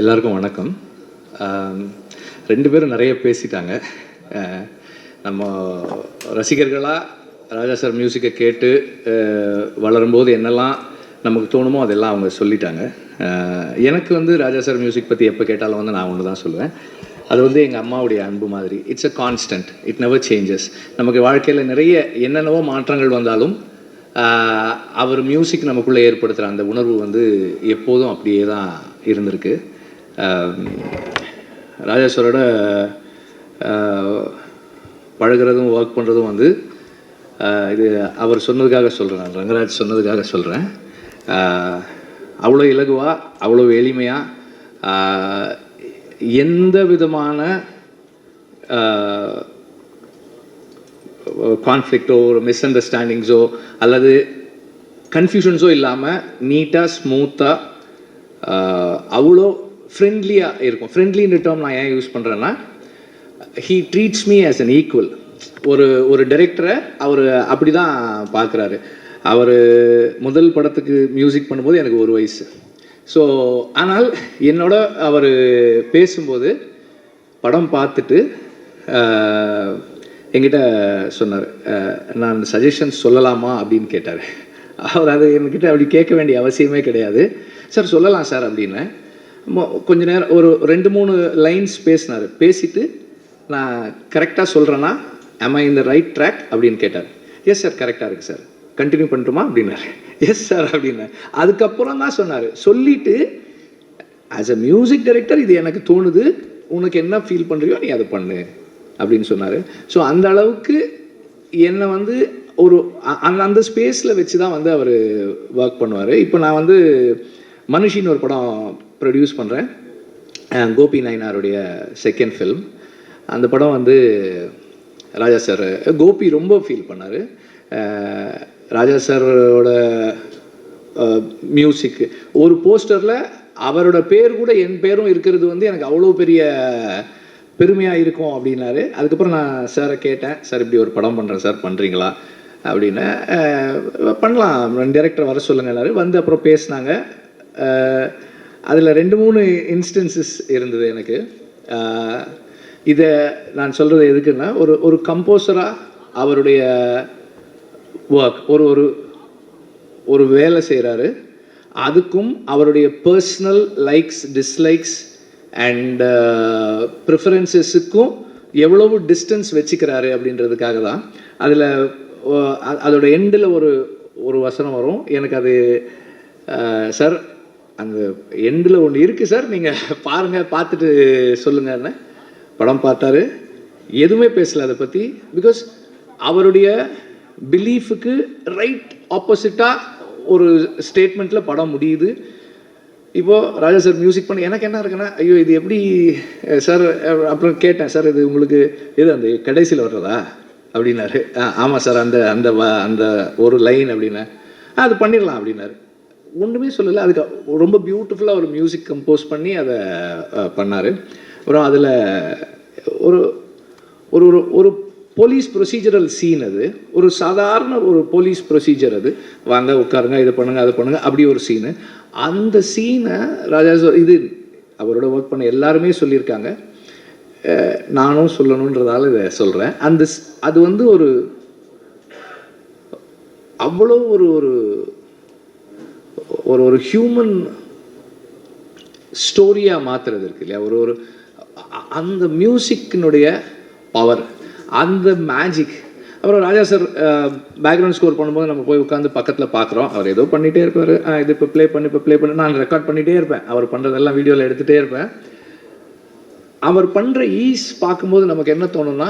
எல்லாருக்கும் வணக்கம். ரெண்டு பேரும் நிறைய பேசிட்டாங்க. நம்ம ரசிகர்களாக ராஜா சார் மியூசிக்கை கேட்டு வளரும்போது என்னெல்லாம் நமக்கு தோணுமோ அதெல்லாம் அவங்க சொல்லிட்டாங்க. எனக்கு வந்து ராஜா சார் மியூசிக் பற்றி எப்போ கேட்டாலும் வந்து நான் ஒன்று தான் சொல்லுவேன். அது வந்து எங்கள் அம்மாவுடைய அன்பு மாதிரி. It's a constant, it never changes. நமக்கு வாழ்க்கையில் நிறைய என்னென்னவோ மாற்றங்கள் வந்தாலும் அவர் மியூசிக் நமக்குள்ளே ஏற்படுத்துகிற அந்த உணர்வு வந்து எப்போதும் அப்படியே தான் இருந்திருக்கு. ராஜா சாரோட பழகிறதும் ஒர்க் பண்ணுறதும் வந்து இது அவர் சொன்னதுக்காக சொல்கிறேன், நான் ரங்கராஜ் சொன்னதுக்காக சொல்கிறேன். அவ்வளோ இலகுவாக, அவ்வளோ எளிமையாக, எந்த விதமான கான்ஃப்ளிக்டோ ஒரு மிஸ் அண்டர்ஸ்டாண்டிங்ஸோ அல்லது கன்ஃபியூஷன்ஸோ இல்லாமல் நீட்டாக ஸ்மூத்தாக அவ்வளோ ஃப்ரெண்ட்லியாக இருக்கும். ஃப்ரெண்ட்லின்ற டேர்ம் நான் ஏன் யூஸ் பண்ணுறேன்னா, he treats me as an equal. ஒரு டைரக்டரை அவர் அப்படி தான் பார்க்குறாரு. அவர் முதல் படத்துக்கு மியூசிக் பண்ணும்போது எனக்கு 1 வயசு. ஸோ ஆனால் என்னோட அவர் பேசும்போது படம் பார்த்துட்டு என்கிட்ட சொன்னார், நான் சஜஷன்ஸ் சொல்லலாமா அப்படின்னு கேட்டார். அவர் அது என்கிட்ட அப்படி கேட்க வேண்டிய அவசியமே கிடையாது. சார் சொல்லலாம் சார் அப்படின்னு கொஞ்ச நேரம் ஒரு 2-3 லைன்ஸ் பேசினார். பேசிட்டு நான் கரெக்டாக சொல்கிறேன்னா am I in the right track அப்படின்னு கேட்டார். எஸ் சார் கரெக்டாக இருக்குது சார், கண்டினியூ பண்ணட்டுமா அப்படின்னாரு. எஸ் சார் அப்படின்னாரு. அதுக்கப்புறம் தான் சொன்னார். சொல்லிவிட்டு ஆஸ் அ மியூசிக் டைரக்டர் இது எனக்கு தோணுது, உனக்கு என்ன ஃபீல் பண்ணுறியோ நீ அதை பண்ணு அப்படின்னு சொன்னார். ஸோ அந்த அளவுக்கு என்னை வந்து ஒரு அந்த ஸ்பேஸில் வச்சு தான் வந்து அவர் ஒர்க் பண்ணுவார். இப்போ நான் வந்து மனுஷின்னு ஒரு படம் ப்ரொடியூஸ் பண்ணுறேன், கோபி நயினாருடைய செகண்ட் ஃபில்ம். அந்த படம் வந்து ராஜா சார், கோபி ரொம்ப ஃபீல் பண்ணார். ராஜா சாரோட மியூசிக் ஒரு போஸ்டரில் அவரோட பேர் கூட என் பேரும் இருக்கிறது வந்து எனக்கு அவ்வளோ பெரிய பெருமையாக இருக்கும் அப்படின்னாரு. அதுக்கப்புறம் நான் சாரை கேட்டேன், சார் இப்படி ஒரு படம் பண்ணுறேன் சார், பண்ணுறீங்களா அப்படின்னு. பண்ணலாம், டைரக்டர் வர சொல்லுங்கன்னாரு. வந்து அப்புறம் பேசினாங்க. அதில் 2-3 இன்ஸ்டன்சஸ் இருந்தது எனக்கு. இதை நான் சொல்கிறது எதுக்குன்னா, ஒரு கம்போசராக அவருடைய ஒர்க் ஒரு வேலை செய்கிறாரு, அதுக்கும் அவருடைய பர்சனல் லைக்ஸ் டிஸ்லைக்ஸ் அண்ட் ப்ரிஃபரன்சஸுக்கும் எவ்வளவு டிஸ்டன்ஸ் வச்சுக்கிறாரு அப்படின்றதுக்காக தான். அதோட எண்டில் ஒரு வசனம் வரும். எனக்கு அது சார் அந்த எண்டில் ஒன்று இருக்குது சார், நீங்கள் பாருங்கள், பார்த்துட்டு சொல்லுங்கன்னு. படம் பார்த்தாரு, எதுவுமே பேசலை அதை பற்றி. பிகாஸ் அவருடைய பிலீஃபுக்கு ரைட் ஆப்போசிட்டாக ஒரு ஸ்டேட்மெண்ட்டில் படம் முடியுது. இப்போது ராஜா சார் மியூசிக் பண்ணி எனக்கு என்ன இருக்குன்னா, ஐயோ இது எப்படி சார். அப்புறம் கேட்டேன், சார் இது உங்களுக்கு எது அந்த கடைசியில் வர்றதா அப்படின்னாரு. ஆமாம் சார், அந்த அந்த ஒரு லைன் அப்படின்னா அது பண்ணிடலாம் அப்படின்னாரு. ஒன்றுமே சொல்லலை. அதுக்கு ரொம்ப பியூட்டிஃபுல்லாக ஒரு மியூசிக் கம்போஸ் பண்ணி அதை பண்ணார். அப்புறம் அதில் ஒரு ஒரு ஒரு போலீஸ் ப்ரொசீஜரல் சீன். அது ஒரு சாதாரண ஒரு போலீஸ் ப்ரொசீஜர். அது வாங்க உட்காருங்க, இதை பண்ணுங்கள் அதை பண்ணுங்கள், அப்படி ஒரு சீனு. அந்த சீனை ராஜா சார், இது அவரோட ஒர்க் பண்ண எல்லாருமே சொல்லியிருக்காங்க, நானும் சொல்லணுன்றதால இதை சொல்கிறேன். அது வந்து அவ்வளோ ஒரு ஹியூமன் ஸ்டோரியாக மாற்றுறது இருக்கு இல்லையா, அந்த மியூசிக்கினுடைய பவர், அந்த மேஜிக். அப்புறம் ராஜா சார் பேக்ரவுண்ட் ஸ்கோர் பண்ணும்போது நம்ம போய் உட்காந்து பக்கத்தில் பார்க்குறோம். அவர் ஏதோ பண்ணிகிட்டே இருப்பார். இது இப்போ ப்ளே பண்ணி நான் ரெக்கார்ட் பண்ணிகிட்டே இருப்பேன். அவர் பண்ணுறதெல்லாம் வீடியோவில் எடுத்துகிட்டே இருப்பேன். அவர் பண்ணுற ஈஸ் பார்க்கும்போது நமக்கு என்ன தோணும்னா,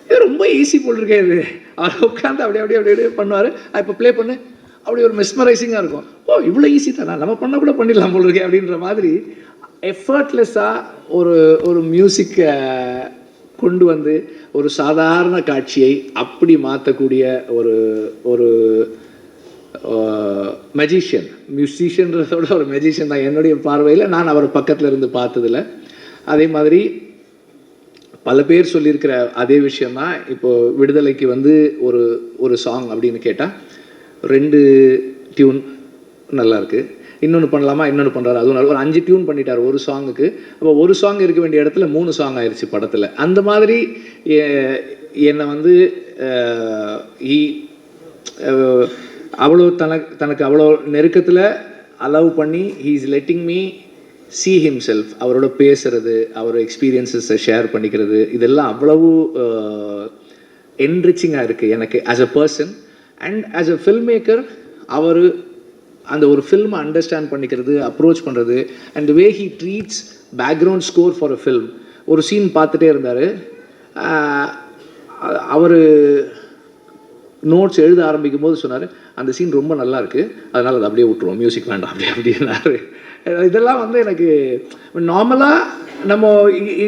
இது ரொம்ப ஈஸி போட்டிருக்கே இது. அவர் உட்காந்து அப்படியே பண்ணுவார். இப்போ ப்ளே பண்ணு, அப்படி ஒரு மெஸ்மரைசிங்காக இருக்கும். ஓ இவ்வளோ ஈஸி தானே, நம்ம பண்ண கூட பண்ணிடலாம் போல் இருக்கே அப்படின்ற மாதிரி எஃபர்ட்லெஸ்ஸாக ஒரு மியூசிக்கை கொண்டு வந்து ஒரு சாதாரண காட்சியை அப்படி மாற்றக்கூடிய ஒரு மெஜிஷியன். மியூசிஷியன்றதோட ஒரு மெஜிஷியன் தான் என்னுடைய பார்வையில், நான் அவர் பக்கத்தில் இருந்து பார்த்ததில். அதே மாதிரி பல பேர் சொல்லியிருக்கிற அதே விஷயந்தான். இப்போது விடுதலைக்கு வந்து ஒரு சாங் அப்படின்னு கேட்டால் 2 டியூன் நல்லாயிருக்கு. இன்னொன்று பண்ணலாமா, இன்னொன்று பண்ணுறாரு, அதுவும் ஒரு 5 டியூன் பண்ணிட்டார் ஒரு சாங்குக்கு. அப்போ ஒரு சாங் இருக்க வேண்டிய இடத்துல 3 சாங் ஆயிடுச்சு படத்தில். அந்த மாதிரி என்னை வந்து அவ்வளோ தனக்கு அவ்வளோ நெருக்கத்தில் அலோவ் பண்ணி he is letting me see himself, அவரோட பேசுறது, அவரோட எக்ஸ்பீரியன்ஸஸை ஷேர் பண்ணிக்கிறது, இதெல்லாம் அவ்வளவு என்ரிச்சிங்காக இருக்குது எனக்கு as a person. And as a film maker அவர் அந்த ஒரு ஃபில்மை அண்டர்ஸ்டாண்ட் பண்ணிக்கிறது, அப்ரோச் பண்ணுறது, and way he treats background score for a film. ஒரு சீன் பார்த்துட்டே இருந்தார், அவர் நோட்ஸ் எழுத ஆரம்பிக்கும் போது சொன்னார், அந்த சீன் ரொம்ப நல்லா இருக்குது, அதனால் அதை அப்படியே விட்டுருவோம், மியூசிக் வேண்டாம் அப்படின்னாரு. இதெல்லாம் வந்து எனக்கு நார்மலாக நம்ம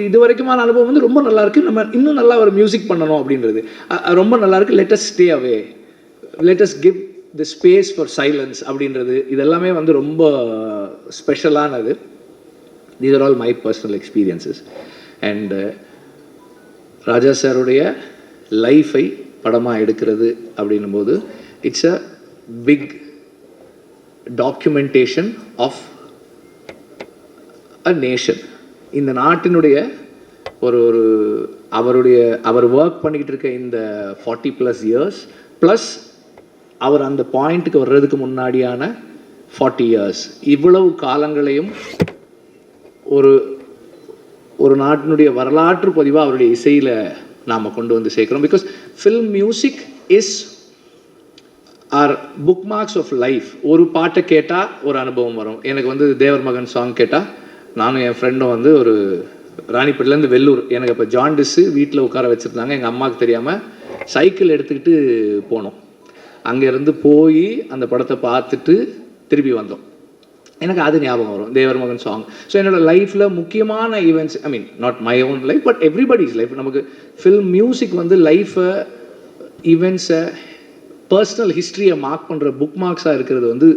இது வரைக்குமான அனுபவம் வந்து ரொம்ப நல்லாயிருக்கு, நம்ம இன்னும் நல்லா ஒரு மியூசிக் பண்ணணும் அப்படின்றது ரொம்ப நல்லாயிருக்கு. Let us stay away, let us give the space for silence அப்படின்றது, இதெல்லாமே வந்து ரொம்ப ஸ்பெஷலானது. These are all my personal experiences. And Raja சாருடைய லைஃபை படமாக எடுக்கிறது அப்படின்னும் போது it's a big documentation of a nation. இந்த நாட்டினுடைய அவர் ஒர்க் பண்ணிக்கிட்டு இருக்க இந்த 40+ இயர்ஸ் ப்ளஸ் அவர் அந்த பாயிண்ட்டுக்கு வர்றதுக்கு முன்னாடியான 40 இயர்ஸ், இவ்வளவு காலங்களையும் ஒரு நாட்டினுடைய வரலாற்று பதிவாக அவருடைய இசையில் நாம் கொண்டு வந்து சேர்க்குறோம். Because film music is are bookmarks of life. ஒரு பாட்டை கேட்டால் ஒரு அனுபவம் வரும். எனக்கு வந்து தேவர் மகன் சாங் கேட்டால், நானும் என் ஃப்ரெண்டும் வந்து ஒரு ராணிப்பேட்டிலேருந்து வெள்ளூர், எனக்கு இப்போ ஜாண்டிஸு வீட்டில் உட்கார வச்சுருந்தாங்க, எங்கள் அம்மாவுக்கு தெரியாமல் சைக்கிள் எடுத்துக்கிட்டு போனோம். அங்கேருந்து போய் அந்த படத்தை பார்த்துட்டு திருப்பி வந்தோம். எனக்கு அது ஞாபகம் வரும், தேவர் மகன் சாங். ஸோ என்னோடய லைஃப்பில் முக்கியமான events, I mean not my own life but everybody's life, நமக்கு ஃபில்ம் மியூசிக் வந்து லைஃப்பை, ஈவெண்ட்ஸை, பர்சனல் ஹிஸ்ட்ரியை மார்க் பண்ணுற புக் மார்க்ஸாக இருக்கிறது வந்து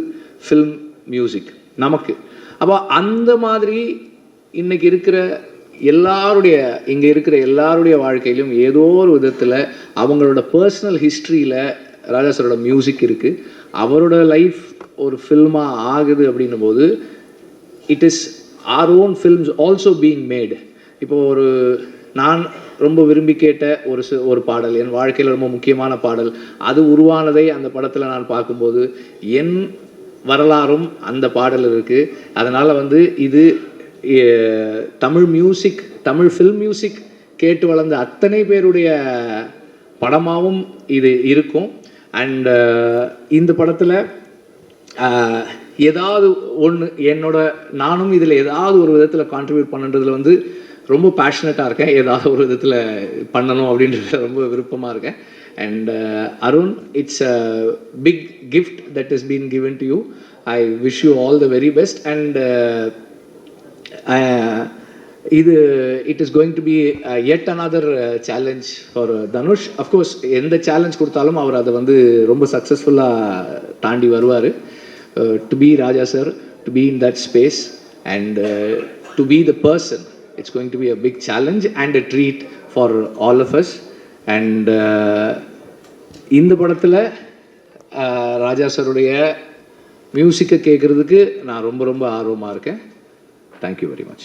ஃபில்ம் மியூசிக் நமக்கு. அப்போ அந்த மாதிரி இன்றைக்கி இருக்கிற இங்கே இருக்கிற எல்லாருடைய வாழ்க்கையிலும் ஏதோ ஒரு விதத்தில் அவங்களோட பர்சனல் ஹிஸ்ட்ரியில் ராஜா சாரோட மியூசிக் இருக்குது. அவரோட லைஃப் ஒரு ஃபில்மாக ஆகுது அப்படின்னும் போது it is our own films also being mat. இப்போது நான் ரொம்ப விரும்பி கேட்ட ஒரு பாடல், என் வாழ்க்கையில் ரொம்ப முக்கியமான பாடல், அது உருவானதை அந்த படத்தில் நான் பார்க்கும்போது என் வரலாறும் அந்த பாடல் இருக்குது. அதனால் வந்து இது Tamil music, Tamil film music கேட்டு வளர்ந்த அத்தனை பேருடைய படமாகவும் இது இருக்கும். அண்ட் இந்த படத்தில் ஏதாவது ஒன்று நானும் இதில் ஏதாவது ஒரு விதத்தில் கான்ட்ரிபியூட் பண்ணுறதுல வந்து ரொம்ப பேஷனட்டாக இருக்கேன். ஏதாவது ஒரு விதத்தில் பண்ணணும் அப்படின்றத ரொம்ப விருப்பமாக இருக்கேன். And Arun, it's a big gift that is been given to you. I wish you all the very best. And it is going to be yet another challenge for Dhanush. Of course, எந்த challenge கொடுத்தாலும் அவர் அதை வந்து ரொம்ப சக்ஸஸ்ஃபுல்லாக தாண்டி வருவார். To be Raja sir, to be in that space and to be the person, it's going to be a big challenge and a treat for all of us. And இந்த படத்தில் ராஜா சாருடைய மியூசிக்கை கேட்குறதுக்கு நான் ரொம்ப ரொம்ப ஆர்வமாக இருக்கேன். Thank you very much.